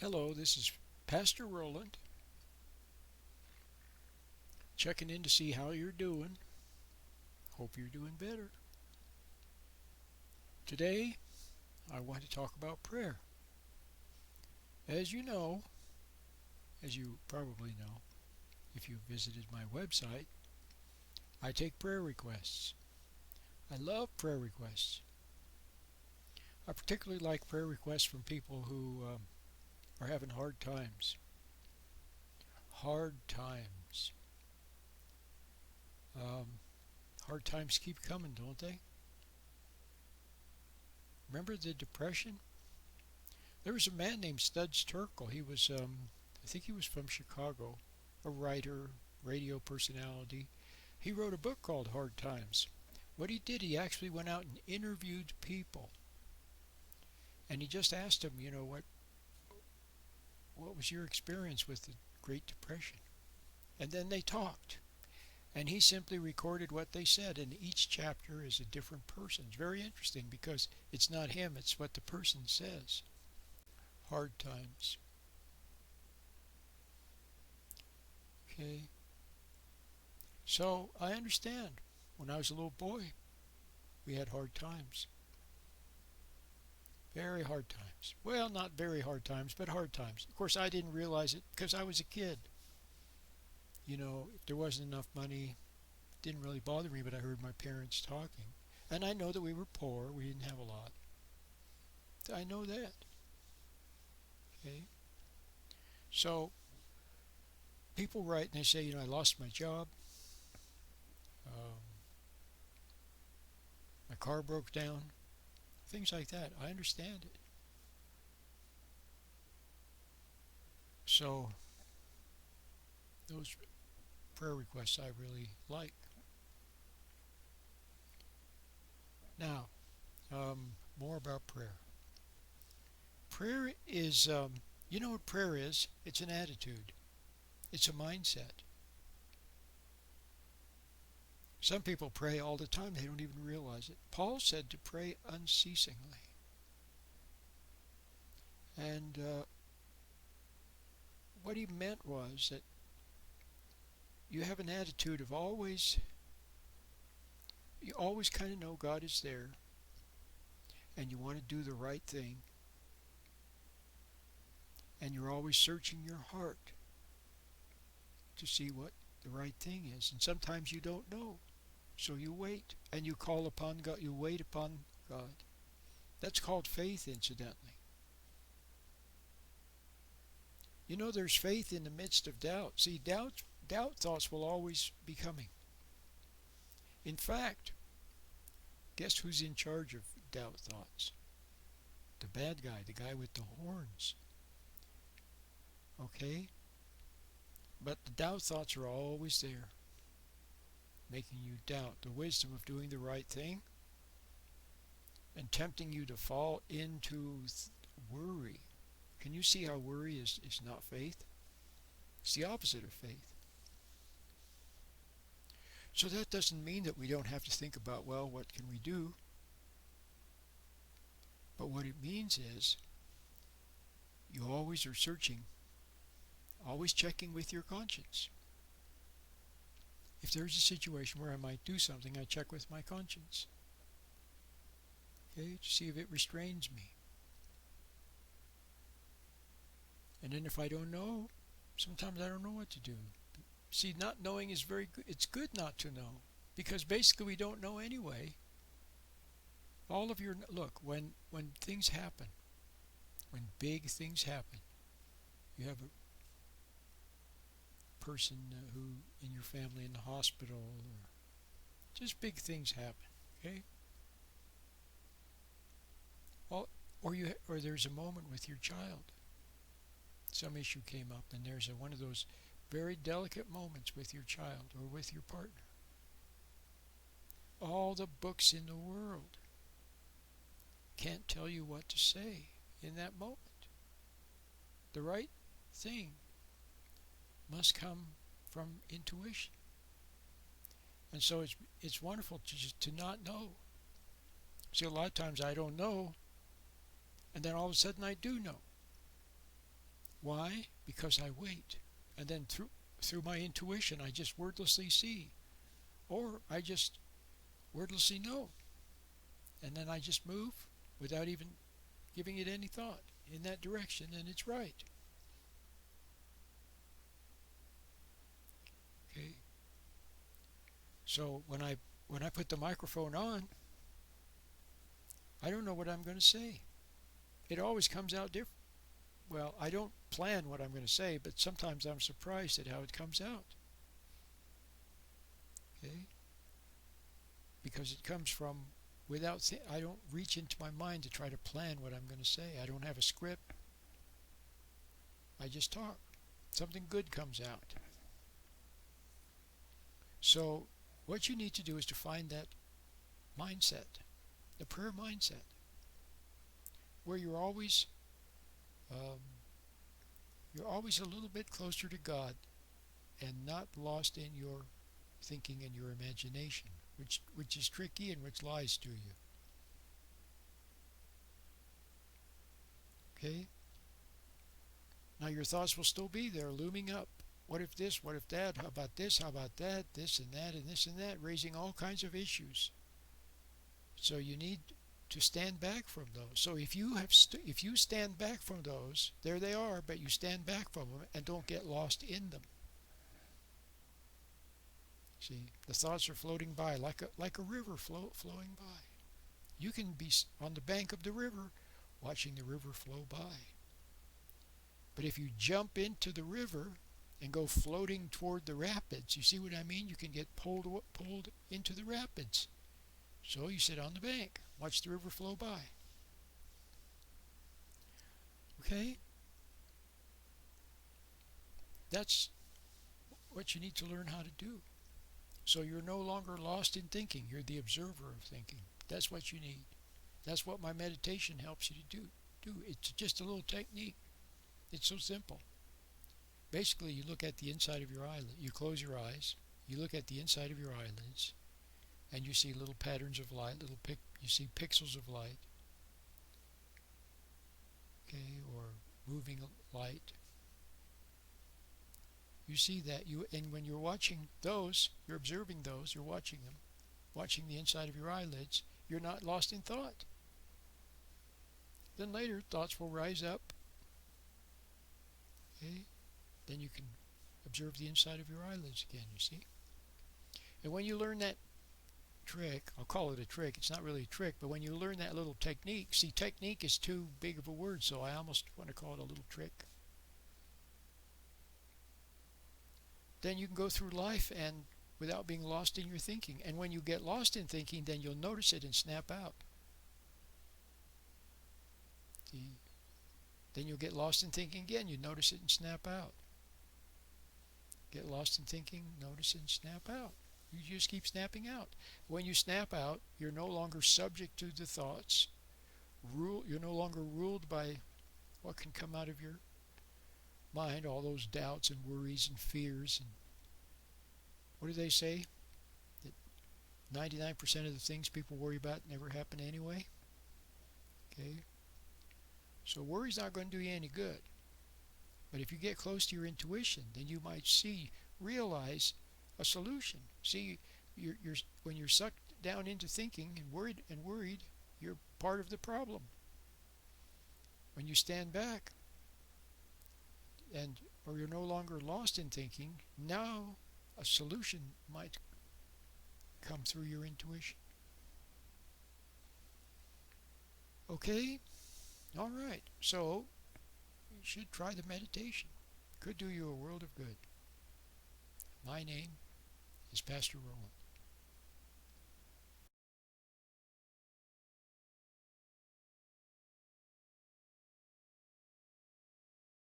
Hello, this is Pastor Roland, checking in to see how you're doing. Hope you're doing better. Today, I want to talk about prayer. As you know, as you probably know, if you visited my website, I take prayer requests. I love prayer requests. I particularly like prayer requests from people who are having hard times. Hard times. Um, Hard times keep coming, don't they? Remember the Depression? There was a man named Studs Terkel. I think he was from Chicago, a writer, radio personality. He wrote a book called Hard Times. What he did, he actually went out and interviewed people, and he just asked them, what was your experience with the Great Depression? And then they talked, and he simply recorded what they said. And each chapter is a different person. It's very interesting because it's not him; it's what the person says. Hard times. Okay. So I understand. When I was a little boy, we had hard times. Very hard times. Well, not very hard times, but hard times. Of course, I didn't realize it because I was a kid. If there wasn't enough money, it didn't really bother me, but I heard my parents talking. And I know that we were poor. We didn't have a lot. I know that. Okay. So people write and they say, I lost my job. Um, my car broke down. Things like that. I understand it. So those prayer requests I really like. Now, more about prayer. Prayer is, you know what prayer is? It's an attitude. It's a mindset. Some people pray all the time. They don't even realize it. Paul said to pray unceasingly. And what he meant was that you have an attitude of you always kind of know God is there, and you want to do the right thing, and you're always searching your heart to see what the right thing is. And sometimes you don't know, so you wait, and you call upon God. You wait upon God. That's called faith, incidentally. There's faith in the midst of doubt. See, doubt thoughts will always be coming. In fact, guess who's in charge of doubt thoughts? The bad guy, the guy with the horns. Okay? But the doubt thoughts are always there, making you doubt the wisdom of doing the right thing and tempting you to fall into worry. Can you see how worry is not faith? It's the opposite of faith. So that doesn't mean that we don't have to think about, well, what can we do? But what it means is you always are searching, always checking with your conscience. If there's a situation where I might do something, I check with my conscience. Okay, to see if it restrains me. And then if I don't know, sometimes I don't know what to do. See, not knowing is very good. It's good not to know, because basically we don't know anyway. Look, when things happen, when big things happen, you have a person who in your family in the hospital, or just big things happen, okay? Or there's a moment with your child. Some issue came up, and there's one of those very delicate moments with your child or with your partner. All the books in the world can't tell you what to say in that moment. The right thing must come from intuition. And so it's wonderful to not know. See, a lot of times I don't know, and then all of a sudden I do know. Why? Because I wait. And then through my intuition, I just wordlessly see. Or I just wordlessly know. And then I just move without even giving it any thought in that direction, and it's right. Okay. So when I put the microphone on, I don't know what I'm going to say. It always comes out different. Well, I don't plan what I'm going to say, but sometimes I'm surprised at how it comes out. Okay? Because it comes from I don't reach into my mind to try to plan what I'm going to say. I don't have a script. I just talk. Something good comes out. So what you need to do is to find that mindset, the prayer mindset, where um, you're always a little bit closer to God and not lost in your thinking and your imagination, which is tricky and which lies to you. Okay? Now your thoughts will still be there, looming up. What if this? What if that? How about this? How about that? This and that and this and that, raising all kinds of issues. So you need to stand back from those. So if you stand back from those, there they are, but you stand back from them and don't get lost in them. See, the thoughts are floating by like a river flowing by. You can be on the bank of the river, watching the river flow by. But if you jump into the river and go floating toward the rapids, you see what I mean? You can get pulled into the rapids. So you sit on the bank, watch the river flow by. Okay? That's what you need to learn how to do. So you're no longer lost in thinking. You're the observer of thinking. That's what you need. That's what my meditation helps you to do. It's just a little technique. It's so simple. Basically, you look at the inside of your eyelid. You close your eyes. You look at the inside of your eyelids, and you see little patterns of light. You see pixels of light. Okay, or moving light. You see that and when you're watching those, you're observing those. You're watching them, watching the inside of your eyelids. You're not lost in thought. Then later, thoughts will rise up. Okay? Then you can observe the inside of your eyelids again, you see? And when you learn that trick, I'll call it a trick, it's not really a trick, but when you learn that little technique, see, technique is too big of a word, so I almost want to call it a little trick. Then you can go through life and without being lost in your thinking. And when you get lost in thinking, then you'll notice it and snap out. See? Then you'll get lost in thinking again. You notice it and snap out. Get lost in thinking, notice it and snap out. You just keep snapping out. When you snap out, you're no longer subject to the thoughts. You're no longer ruled by what can come out of your mind, all those doubts and worries and fears. And what do they say? That 99% of the things people worry about never happen anyway. Okay? So worry's not going to do you any good. But if you get close to your intuition, then you might realize a solution. See, when you're sucked down into thinking and worried, you're part of the problem. When you stand back, or you're no longer lost in thinking, now a solution might come through your intuition. Okay? All right. So, you should try the meditation. Could do you a world of good. My name is Pastor Roland.